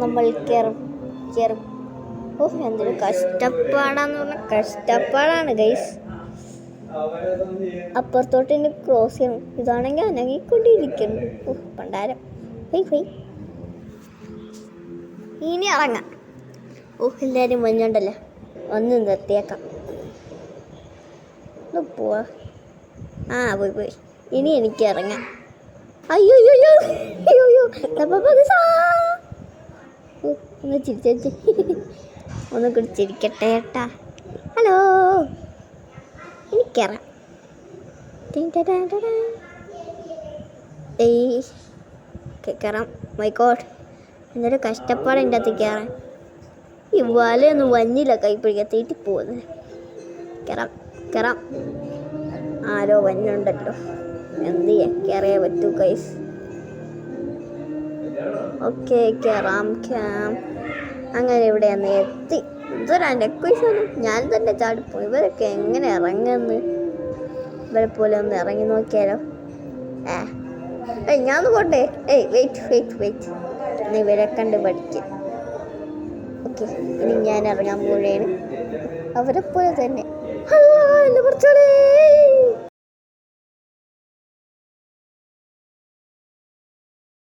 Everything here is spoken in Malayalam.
നമ്മൾ കയറും. ഓ എന്തൊരു കഷ്ടപ്പാടാന്ന് പറഞ്ഞാൽ കഷ്ടപ്പാടാണ് ഗൈസ്. അപ്പുറത്തോട്ട് ഇനി ക്രോസ് ചെയ്യണം. ഇതാണെങ്കിൽ അനങ്ങിക്കൊണ്ടിരിക്കുന്നു. ഓ പണ്ടാരം. ഇനി ഇറങ്ങാം. ഓ എല്ലാവരും മഞ്ഞുണ്ടല്ലോ, ഒന്ന് നിർത്തിയേക്കാം. പോവാ. പോയി. ഇനി എനിക്ക് ഇറങ്ങാം. അയ്യോ ഒന്ന് ചിരിച്ചേ, ഒന്ന് കൂടി ചിരിക്കട്ടെ ഏട്ടാ. ഹലോ, എനിക്കറാം. കയറാം. മൈ ഗോഡ്, എന്നൊരു കഷ്ടപ്പാട് എൻ്റെ അകത്ത് കയറാൻ. ഈ വലയൊന്നും വന്നില്ല, കൈ പിടിക്കാൻ തീറ്റി പോകുന്നത്. കയറാം. ആരോ വന്നുണ്ടല്ലോ, എന്ത് ചെയ്യാൻ, കയറിയേ പറ്റൂ ഗൈസ്. ഓക്കെ കയറാം. അങ്ങനെ ഇവിടെ ഒന്ന് എത്തി. ഇതൊരു അനക്വീഷനും ഞാൻ തന്നെ ചാടിപ്പോ. ഇവരൊക്കെ എങ്ങനെ ഇറങ്ങുന്നു? ഇവരെ പോലെ ഒന്ന് ഇറങ്ങി നോക്കിയാലോ. ഞാനൊന്ന് പോട്ടെ. വെയിറ്റ് നീ ഇവരെ കണ്ട് പഠിക്കും. ഇനി ഞാൻ ഇറങ്ങാൻ പോവുകയാണ് അവരെ പോലെ തന്നെ.